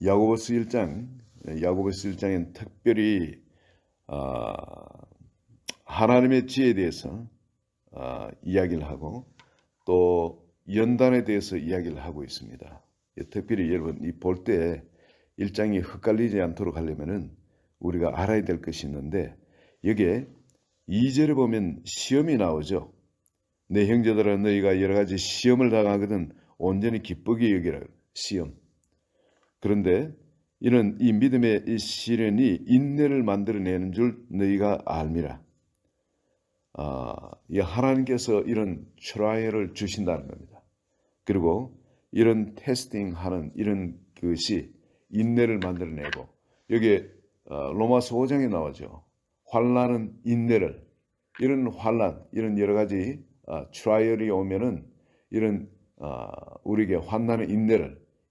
야고보스 1장엔 특별히 아, 하나님의 지혜에 대해서 이야기를 하고 또 연단에 대해서 이야기를 하고 있습니다. 특별히 여러분 이 볼 때 1장이 헷갈리지 않도록 하려면은 우리가 알아야 될 것이 있는데 여기에 2절에 보면 시험이 나오죠. 내 형제들아 너희가 여러 가지 시험을 당하거든 온전히 기쁘게 여기라. 시험. 그런데 이런 이 믿음의 이 시련이 인내를 만들어내는 줄 너희가 알미라. 이 하나님께서 이런 트라이얼을 주신다는 겁니다. 그리고 이런 테스팅하는 이런 것이 인내를 만들어내고 여기 로마서 5장에 나오죠. 환난은 인내를 이런 환난 이런 여러 가지 트라이얼이 오면은 이런 우리에게 환난은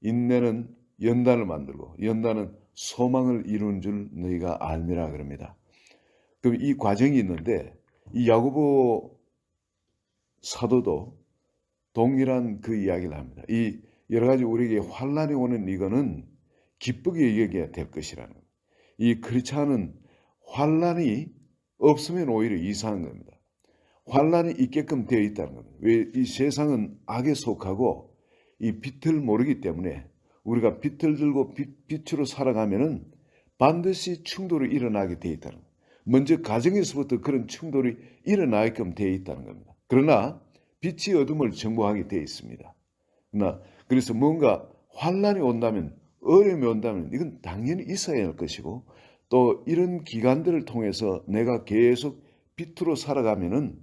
인내는 연단을 만들고 연단은 소망을 이루는 줄 너희가 알미라 그럽니다. 그럼 이 과정이 있는데 이 야고보 사도도 동일한 그 이야기를 합니다. 이 여러 가지 우리에게 환난이 오는 이거는 기쁘게 여겨야 될 것이라는 겁니다. 이 그렇지 않은 환난이 없으면 오히려 이상한 겁니다. 환난이 있게끔 되어 있다는 겁니다. 왜 이 세상은 악에 속하고 이 빛을 모르기 때문에 우리가 빛을 들고 빛으로 살아가면은 반드시 충돌이 일어나게 되어 있다는 겁니다. 먼저 가정에서부터 그런 충돌이 일어나게끔 되어 있다는 겁니다. 그러나 빛이 어둠을 정복하게 되어 있습니다. 그래서 뭔가 환난이 온다면 어려움이 온다면 이건 당연히 있어야 할 것이고 또 이런 기간들을 통해서 내가 계속 빛으로 살아가면은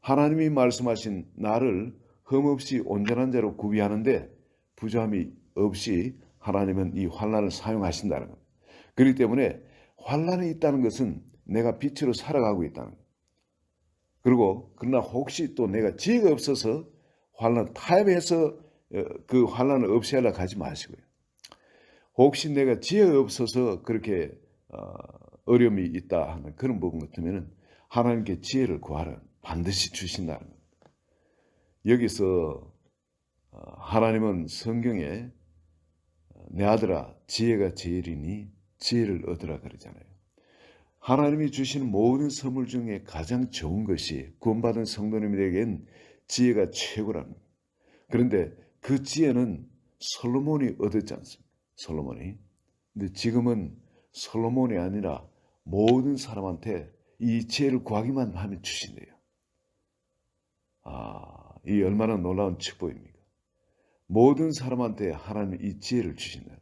하나님이 말씀하신 나를 흠없이 온전한 자로 구비하는데 부조함이 없이 하나님은 이 환난을 사용하신다는 겁니다. 그렇기 때문에 환난이 있다는 것은 내가 빛으로 살아가고 있다는 겁니다. 그리고 그러나 혹시 또 내가 지혜가 없어서 환난 타협해서 그 환난을 없애하려고 하지 마시고요. 혹시 내가 지혜가 없어서 그렇게 어려움이 있다 하는 그런 부분 같으면 하나님께 지혜를 구하라. 반드시 주신다는 겁니다. 여기서 하나님은 성경에 내 아들아 지혜가 제일이니 지혜를 얻으라 그러잖아요. 하나님이 주시는 모든 선물 중에 가장 좋은 것이 구원받은 성도님들에겐 지혜가 최고라는 거예요. 그런데 그 지혜는 솔로몬이 얻었지 않습니까? 솔로몬이. 근데 지금은 솔로몬이 아니라 모든 사람한테 이 지혜를 구하기만 하면 주신대요. 이 얼마나 놀라운 축복입니까? 모든 사람한테 하나님은 이 지혜를 주신다.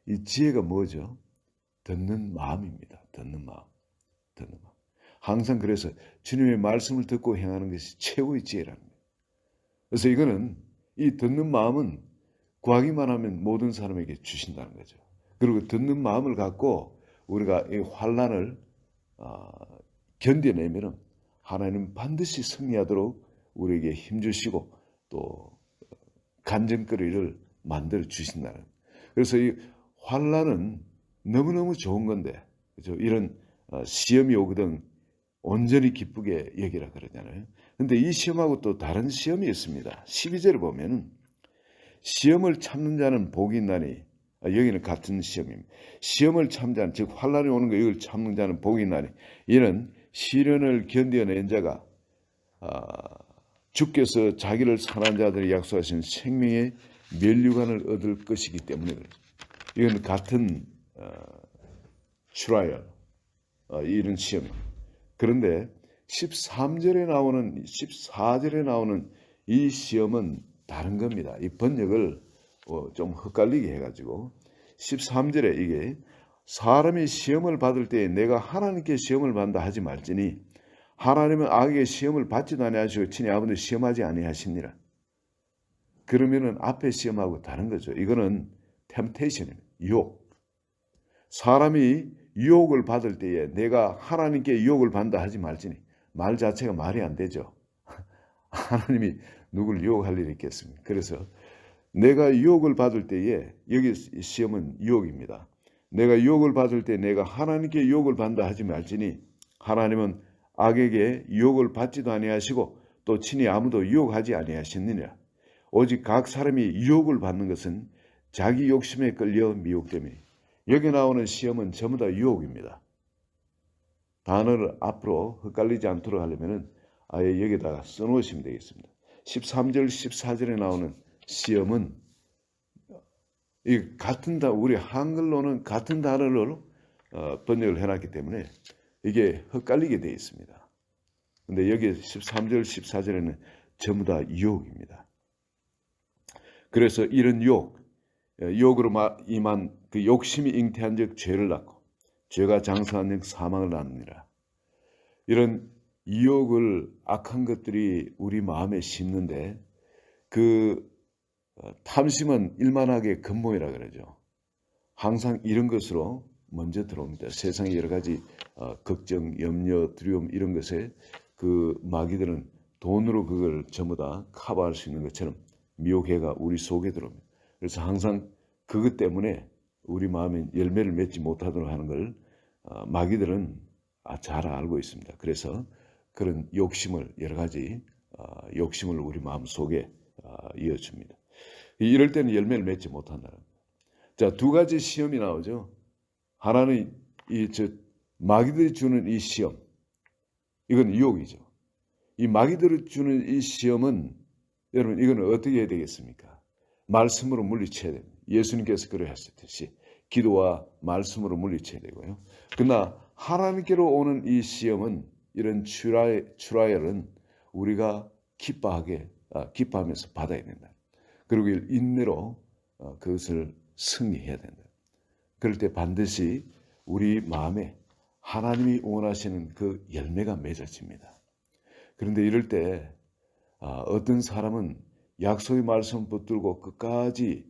이 지혜가 뭐죠? 듣는 마음입니다. 듣는 마음. 항상 그래서 주님의 말씀을 듣고 행하는 것이 최고의 지혜라는 거예요. 그래서 이거는 이 듣는 마음은 구하기만 하면 모든 사람에게 주신다는 거죠. 그리고 듣는 마음을 갖고 우리가 이 환난을 견뎌내면 하나님은 반드시 승리하도록 우리에게 힘주시고 또 간증거리를 만들어 주신다는 거예요. 그래서 이 환난은 너무너무 좋은 건데 그렇죠? 이런 시험이 오거든 온전히 기쁘게 여기라 그러잖아요. 근데 이 시험하고 또 다른 시험이 있습니다. 12절을 보면은 시험을 참는 자는 복이 있나니 여기는 같은 시험입니다. 시험을 참는 자는 즉 환난이 오는 거 이걸 참는 자는 복이 있나니 이는 시련을 견뎌낸 자가 주께서 자기를 사랑하는 자들이 약속하신 생명의 면류관을 얻을 것이기 때문에 그렇죠. 이건 같은 트라이얼 이런 시험. 그런데 13절에 나오는 14절에 나오는 이 시험은 다른 겁니다. 이 번역을 좀 헷갈리게 해가지고 13절에 이게 사람이 시험을 받을 때 내가 하나님께 시험을 받는다 하지 말지니 하나님은 악에게 시험을 받지도 아니하시고 친히 아버지 시험하지 아니하시니라. 그러면은 앞에 시험하고 다른 거죠. 이거는 템테이션입니다. 유혹. 사람이 유혹을 받을 때에 내가 하나님께 유혹을 받는다 하지 말지니 말 자체가 말이 안 되죠. 하나님이 누굴 유혹할 일이 있겠습니까? 그래서 내가 유혹을 받을 때에 여기 시험은 유혹입니다. 내가 유혹을 받을 때 내가 하나님께 유혹을 받는다 하지 말지니 하나님은 악에게 유혹을 받지도 아니하시고 또 친히 아무도 유혹하지 아니하시느니라. 오직 각 사람이 유혹을 받는 것은 자기 욕심에 끌려 미혹됨이. 여기 나오는 시험은 전부 다 유혹입니다. 단어를 앞으로 헷갈리지 않도록 하려면 아예 여기다가 써놓으시면 되겠습니다. 13절, 14절에 나오는 시험은 이 같은 우리 한글로는 같은 단어를 번역을 해놨기 때문에 이게 헷갈리게 되어 있습니다. 근데 여기 13절, 14절에는 전부 다 유혹입니다. 그래서 이런 유혹으로 임한 그 욕심이 잉태한 즉 죄를 낳고 죄가 장성한 즉 사망을 낳느니라. 이런 유혹을 악한 것들이 우리 마음에 심는데 그 탐심은 일만하게 근본이라 그러죠. 항상 이런 것으로 먼저 들어옵니다. 세상의 여러 가지 걱정, 염려, 두려움 이런 것에 그 마귀들은 돈으로 그걸 전부 다 커버할 수 있는 것처럼 미혹해가 우리 속에 들어옵니다. 그래서 항상 그것 때문에 우리 마음에 열매를 맺지 못하도록 하는 걸 마귀들은 잘 알고 있습니다. 그래서 그런 욕심을 여러 가지 욕심을 우리 마음 속에 이어줍니다. 이럴 때는 열매를 맺지 못한다는 거예요. 자, 두 가지 시험이 나오죠. 하나는 마귀들이 주는 이 시험, 이건 유혹이죠. 이 마귀들이 주는 이 시험은 여러분 이건 어떻게 해야 되겠습니까? 말씀으로 물리쳐야 됩니다. 예수님께서 그러하셨듯이 기도와 말씀으로 물리쳐야 되고요. 그러나 하나님께로 오는 이 시험은 이런 트라이얼은 우리가 기뻐하면서 받아야 된다. 그리고 인내로 그것을 승리해야 된다. 그럴 때 반드시 우리 마음에 하나님이 원하시는 그 열매가 맺어집니다. 그런데 이럴 때 어떤 사람은 약속의 말씀 붙들고 끝까지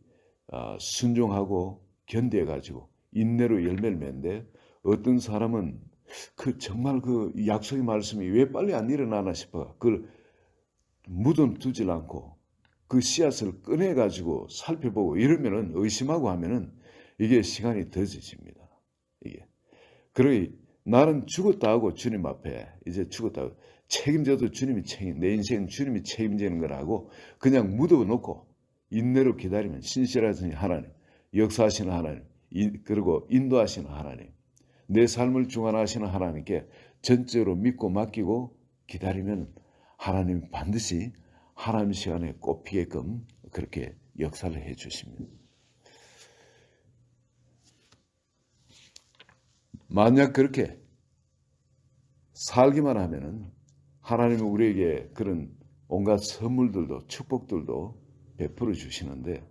순종하고 견뎌가지고 인내로 열매를 맺는데 어떤 사람은 정말 그 약속의 말씀이 왜 빨리 안 일어나나 싶어 그걸 묻어두질 않고 그 씨앗을 꺼내가지고 살펴보고 이러면은 의심하고 하면은 이게 시간이 더뎌집니다. 이게. 그러니 나는 죽었다 하고 주님 앞에 이제 죽었다 하고 책임져도 주님이 내 인생은 주님이 책임지는 거라고 그냥 묻어놓고 인내로 기다리면 신실하신 하나님, 역사하시는 하나님, 그리고 인도하시는 하나님, 내 삶을 주관하시는 하나님께 전적으로 믿고 맡기고 기다리면 하나님 반드시 하나님 시간에 꼽히게끔 그렇게 역사를 해 주십니다. 만약 그렇게 살기만 하면은 하나님은 우리에게 그런 온갖 선물들도 축복들도 베풀어 주시는데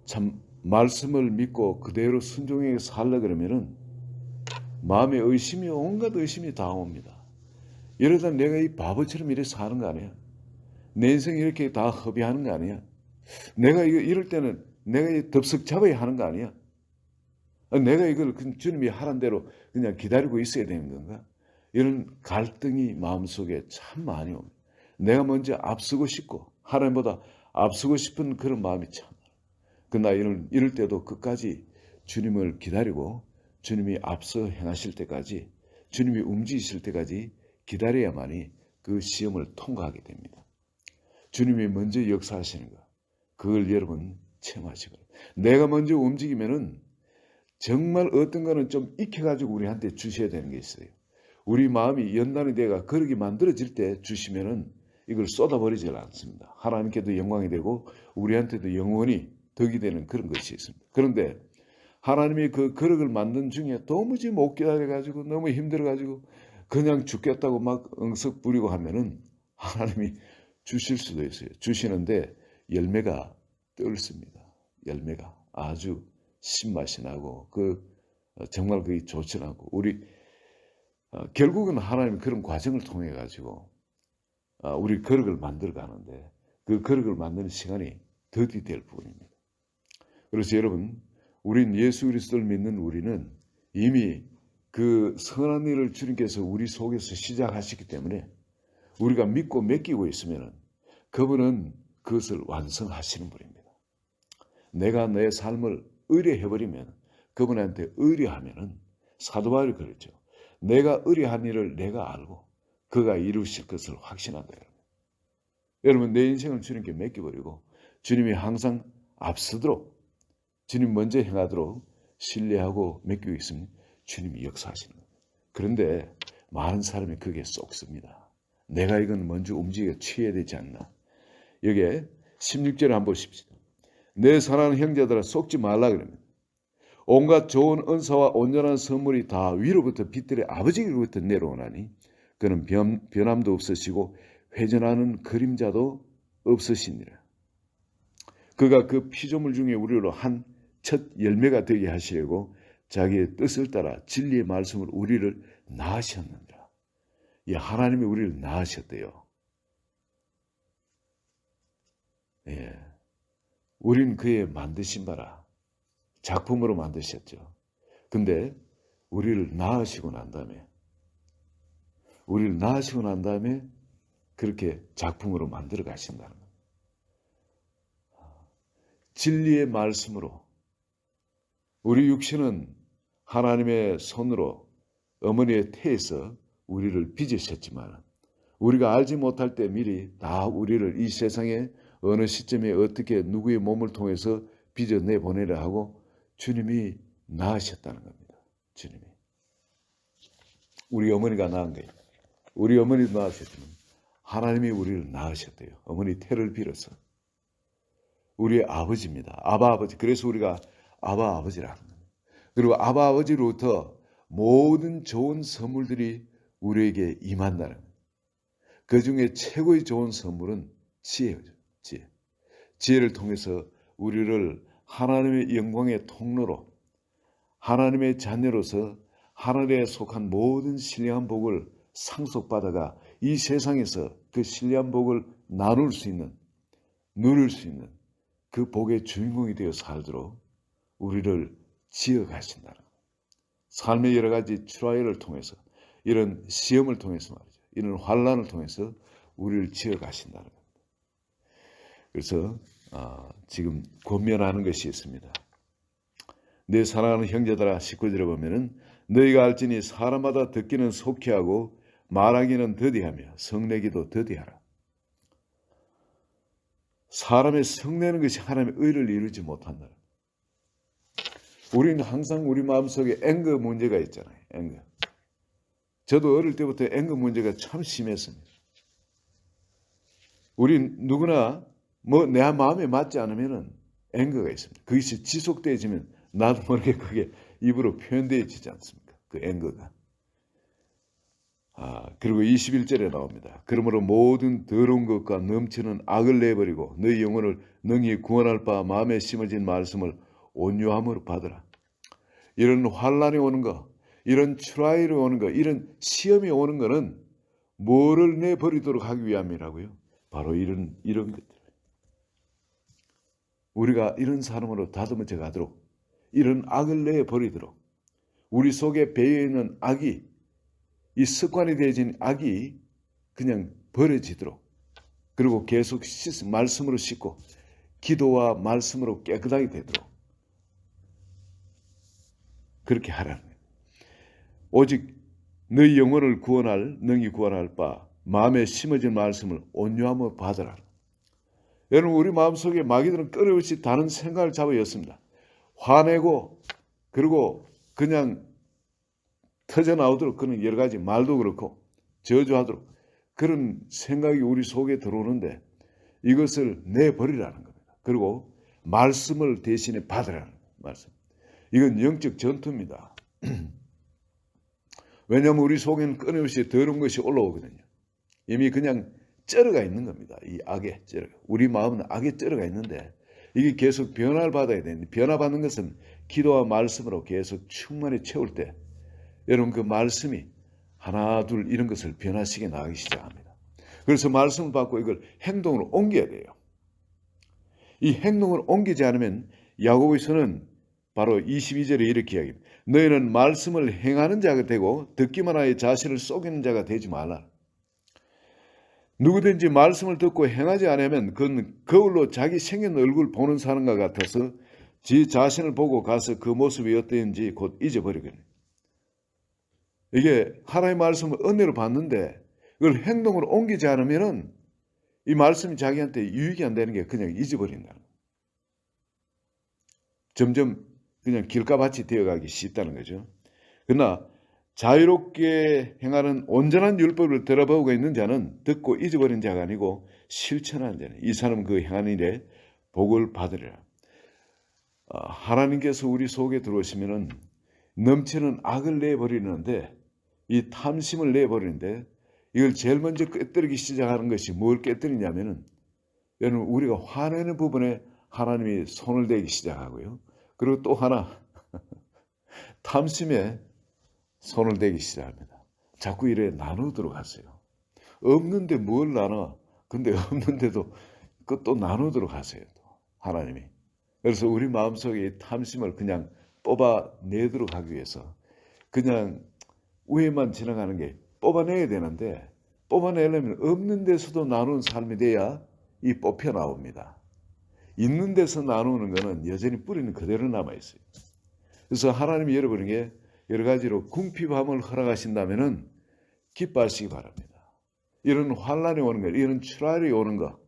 참 말씀을 믿고 그대로 순종하게 살려 그러면은 마음에 온갖 의심이 다 옵니다. 이러다 내가 이 바보처럼 이렇게 사는 거 아니야? 내 인생 이렇게 다 허비하는 거 아니야? 내가 이럴 때는 내가 덥석 잡아야 하는 거 아니야? 내가 이걸 주님이 하란 대로 그냥 기다리고 있어야 되는 건가? 이런 갈등이 마음속에 참 많이 옵니다. 내가 먼저 앞서고 싶고 하나님보다 앞서고 싶은 그런 마음이 참 많아요. 그러나 이럴 때도 끝까지 주님을 기다리고 주님이 앞서 행하실 때까지 주님이 움직이실 때까지 기다려야만이 그 시험을 통과하게 됩니다. 주님이 먼저 역사하시는 것, 그걸 여러분 체험하시고 내가 먼저 움직이면은 정말 어떤 거는 좀 익혀가지고 우리한테 주셔야 되는 게 있어요. 우리 마음이 연단이 돼가 그렇게 만들어질 때 주시면은 이걸 쏟아버리지 않습니다. 하나님께도 영광이 되고 우리한테도 영원히 덕이 되는 그런 것이 있습니다. 그런데 하나님이 그 그릇을 만든 중에 도무지 못 기다려가지고 너무 힘들어가지고 그냥 죽겠다고 막 응석 부리고 하면은 하나님이 주실 수도 있어요. 주시는데 열매가 뜰습니다. 열매가 아주 신맛이 나고 정말 그게 좋지 않고 결국은 하나님이 그런 과정을 통해 가지고 우리 거룩을 만들어 가는데 그 거룩을 만드는 시간이 더디 될 부분입니다. 그래서 여러분 우린 예수 그리스도를 믿는 우리는 이미 그 선한 일을 주님께서 우리 속에서 시작하시기 때문에 우리가 믿고 맡기고 있으면 그분은 그것을 완성하시는 분입니다. 내가 내 삶을 의뢰해버리면 그분한테 의뢰하면은 사도 바울이 그랬죠. 내가 의뢰한 일을 내가 알고 그가 이루실 것을 확신한다. 여러분 내 인생을 주님께 맡겨버리고 주님이 항상 앞서도록, 주님 먼저 행하도록 신뢰하고 맡기고 있으면 주님이 역사하시는 거예요. 그런데 많은 사람이 그게 쏙습니다. 내가 이건 먼저 움직여 취해야 되지 않나. 여기에 16절에 한번 보십시오. 내 사랑하는 형제들아 속지 말라 그럽니다. 온갖 좋은 은사와 온전한 선물이 다 위로부터 빛들의 아버지로부터 내려오나니 그는 변함도 없으시고 회전하는 그림자도 없으시니라. 그가 그 피조물 중에 우리로 한 첫 열매가 되게 하시려고 자기의 뜻을 따라 진리의 말씀을 우리를 낳으셨느니라. 예, 하나님이 우리를 낳으셨대요. 예, 우린 그의 만드신 바라 작품으로 만드셨죠. 근데 우리를 낳으시고 난 다음에 그렇게 작품으로 만들어 가신다는 거예요. 진리의 말씀으로 우리 육신은 하나님의 손으로 어머니의 태에서 우리를 빚으셨지만 우리가 알지 못할 때 미리 다 우리를 이 세상에 어느 시점에 어떻게 누구의 몸을 통해서 빚어내 보내려 하고 주님이 낳으셨다는 겁니다. 주님이. 우리 어머니가 낳은 거예요. 우리 어머니도 낳으셨지만 하나님이 우리를 낳으셨대요. 어머니 태를 빌어서. 우리의 아버지입니다. 아바 아버지. 그래서 우리가 아바 아버지라는 겁니다. 그리고 아바 아버지로부터 모든 좋은 선물들이 우리에게 임한다는 겁니다. 그 중에 최고의 좋은 선물은 지혜죠. 지혜. 지혜를 통해서 우리를 하나님의 영광의 통로로 하나님의 자녀로서 하늘에 속한 모든 신령한 복을 상속받아가 이 세상에서 그 신령한 복을 나눌 수 있는, 누릴 수 있는 그 복의 주인공이 되어 살도록 우리를 지어 가신다는 거예요. 삶의 여러 가지 트라이얼을 통해서, 이런 시험을 통해서 말이죠. 이런 환난을 통해서 우리를 지어 가신다는 겁니다. 그래서 지금 권면하는 것이 있습니다. 내 사랑하는 형제들아, 19절에 보면은 너희가 알지니 사람마다 듣기는 속히 하고 말하기는 더디하며 성내기도 더디하라. 사람의 성내는 것이 하나님의 의를 이루지 못한다. 우리는 항상 우리 마음속에 앵거 문제가 있잖아요. 앵거. 저도 어릴 때부터 앵거 문제가 참 심했습니다. 우린 누구나 내 마음에 맞지 않으면은 앵거가 있습니다. 그것이 지속되어지면 나도 모르게 그게 입으로 표현되어지지 않습니까? 그 앵거가. 그리고 21절에 나옵니다. 그러므로 모든 더러운 것과 넘치는 악을 내버리고 너희 영혼을 능히 구원할 바 마음에 심어진 말씀을 온유함으로 받으라. 이런 환난이 오는 거, 이런 트라이얼이 오는 거, 이런 시험이 오는 거는 뭐를 내버리도록 하기 위함이라고요? 바로 이런 것들. 우리가 이런 사람으로 다듬어져 가도록, 이런 악을 내버리도록, 우리 속에 배어있는 악이, 이 습관이 되어진 악이 그냥 버려지도록, 그리고 계속 말씀으로 씻고 기도와 말씀으로 깨끗하게 되도록 그렇게 하라는 거예요. 오직 너희 영혼을 능히 구원할 바 마음에 심어진 말씀을 온유함으로 받으라. 여러분, 우리 마음속에 마귀들은 끊임없이 다른 생각을 잡아였습니다. 화내고 그리고 그냥 터져나오도록 그런 여러 가지 말도 그렇고 저주하도록 그런 생각이 우리 속에 들어오는데 이것을 내버리라는 겁니다. 그리고 말씀을 대신에 받으라는 말씀. 이건 영적 전투입니다. 왜냐하면 우리 속에는 끊임없이 더러운 것이 올라오거든요. 이미 그냥 쩔어가 있는 겁니다. 이 악에 쩔어. 우리 마음은 악에 쩔어가 있는데 이게 계속 변화를 받아야 되는데, 변화받는 것은 기도와 말씀으로 계속 충만히 채울 때 여러분 그 말씀이 하나 둘 이런 것을 변화시켜 나가기 시작합니다. 그래서 말씀을 받고 이걸 행동으로 옮겨야 돼요. 이 행동을 옮기지 않으면 야고보서는 바로 22절에 이렇게 이야기합니다. 너희는 말씀을 행하는 자가 되고 듣기만 하여 자신을 속이는 자가 되지 말라. 누구든지 말씀을 듣고 행하지 않으면 그건 거울로 자기 생긴 얼굴 보는 사람과 같아서 지 자신을 보고 가서 그 모습이 어땠는지 곧 잊어버리거든요. 이게 하나님의 말씀을 은혜로 받는데 그걸 행동으로 옮기지 않으면 이 말씀이 자기한테 유익이 안 되는 게 그냥 잊어버린다는 거예요. 점점 그냥 길가밭이 되어가기 쉽다는 거죠. 그러나 자유롭게 행하는 온전한 율법을 들어보고 있는 자는 듣고 잊어버린 자가 아니고 실천하는 자는 이 사람은 그 행하는 일에 복을 받으리라. 하나님께서 우리 속에 들어오시면은 넘치는 악을 내버리는데, 이 탐심을 내버리는데, 이걸 제일 먼저 깨뜨리기 시작하는 것이 뭘 깨뜨리냐면은, 여러분, 우리가 화내는 부분에 하나님이 손을 대기 시작하고요. 그리고 또 하나, 탐심에 손을 대기 시작합니다. 자꾸 이래 나누도록 하세요. 없는데 뭘 나눠? 근데 없는데도 또 나누도록 하세요. 또 하나님이. 그래서 우리 마음속에 탐심을 그냥 뽑아내도록 하기 위해서 그냥 위에만 지나가는 게 뽑아내야 되는데, 뽑아내려면 없는 데서도 나누는 삶이 돼야 이 뽑혀 나옵니다. 있는 데서 나누는 거는 여전히 뿌리는 그대로 남아있어요. 그래서 하나님이 여러분에게 여러 가지로 궁핍함을 허락하신다면은 기뻐하시기 바랍니다. 이런 환란이 오는 것, 이런 출혈이 오는 것,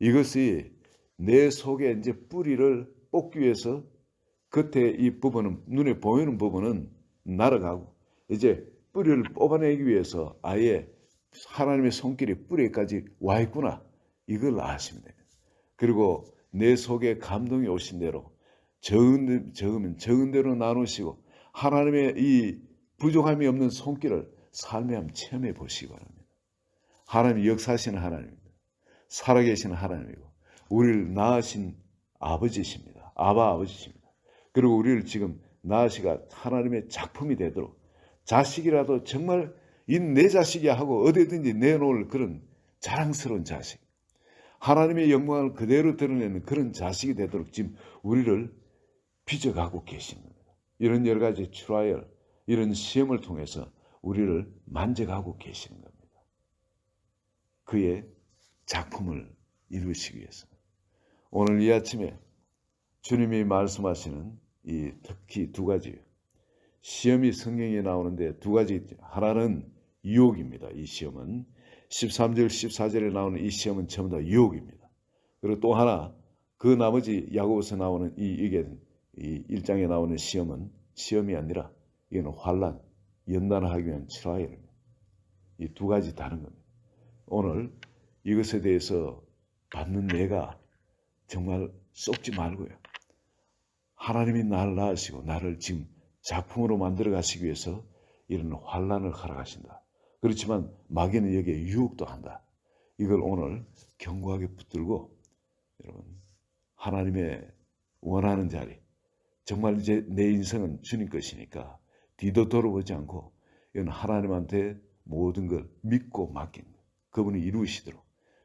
이것이 내 속에 이제 뿌리를 뽑기 위해서 겉에 이 부분은, 눈에 보이는 부분은 날아가고, 이제 뿌리를 뽑아내기 위해서 아예 하나님의 손길이 뿌리까지 와 있구나, 이걸 아시면 돼요. 그리고 내 속에 감동이 오신 대로 적으면 적은 대로 나누시고 하나님의 이 부족함이 없는 손길을 삶에 한번 체험해 보시기 바랍니다. 하나님이 역사하시는 하나님입니다. 살아계시는 하나님이고 우리를 낳으신 아버지십니다. 아버지십니다. 그리고 우리를 지금 낳으시가 하나님의 작품이 되도록, 자식이라도 정말 이 내 자식이야 하고 어디든지 내놓을 그런 자랑스러운 자식, 하나님의 영광을 그대로 드러내는 그런 자식이 되도록 지금 우리를 빚어가고 계십니다. 이런 여러 가지 트라이얼, 이런 시험을 통해서 우리를 만져가고 계시는 겁니다. 그의 작품을 이루시기 위해서. 오늘 이 아침에 주님이 말씀하시는 이 특히 두 가지 시험이 성경에 나오는데 두 가지, 하나는 유혹입니다. 이 시험은 13절 14절에 나오는 이 시험은 전부 다 유혹입니다. 그리고 또 하나, 그 나머지 야고보서 나오는 이게 이 1장에 나오는 시험은 시험이 아니라 이거는 환란, 연단하기 위한 트라이얼입니다. 이 두 가지 다른 겁니다. 오늘 이것에 대해서 받는 내가 정말 썩지 말고요. 하나님이 나를 낳으시고 나를 지금 작품으로 만들어 가시기 위해서 이런 환란을 허락하신다. 그렇지만 마귀는 여기에 유혹도 한다. 이걸 오늘 견고하게 붙들고 여러분, 하나님의 원하는 자리, 정말 이제 내 인생은 주님 것이니까 뒤도 돌아보지 않고 이건 하나님한테 모든 걸 믿고 맡긴 것, 그분이 이루시도록,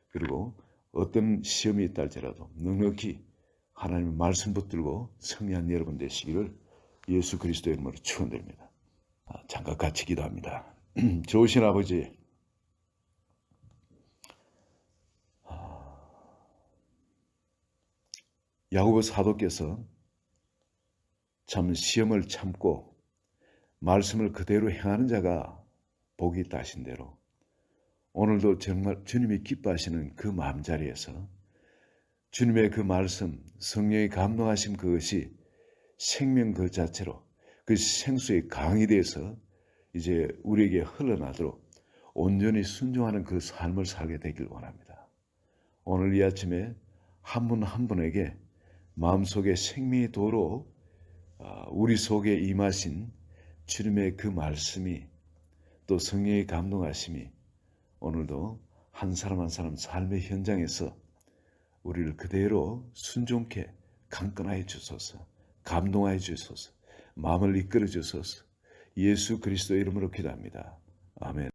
그리고 어떤 시험이 있다 할지라도 넉넉히 하나님의 말씀 붙들고 승리한 여러분 되시기를 예수 그리스도의 이름으로 축원드립니다. 잠깐 같이 기도합니다. 좋으신 아버지, 야고보 사도께서 참 시험을 참고 말씀을 그대로 행하는 자가 복이 있다 하신 대로 오늘도 정말 주님이 기뻐하시는 그 마음자리에서 주님의 그 말씀, 성령의 감동하심, 그것이 생명 그 자체로 그 생수의 강이 돼서 이제 우리에게 흘러나도록 온전히 순종하는 그 삶을 살게 되길 원합니다. 오늘 이 아침에 한 분 한 분에게 마음속에 생명의 도로 우리 속에 임하신 주님의 그 말씀이, 또 성령의 감동하심이 오늘도 한 사람 한 사람 삶의 현장에서 우리를 그대로 순종케 강건하여 주소서, 감동하여 주소서, 마음을 이끌어 주소서. 예수 그리스도의 이름으로 기도합니다. 아멘.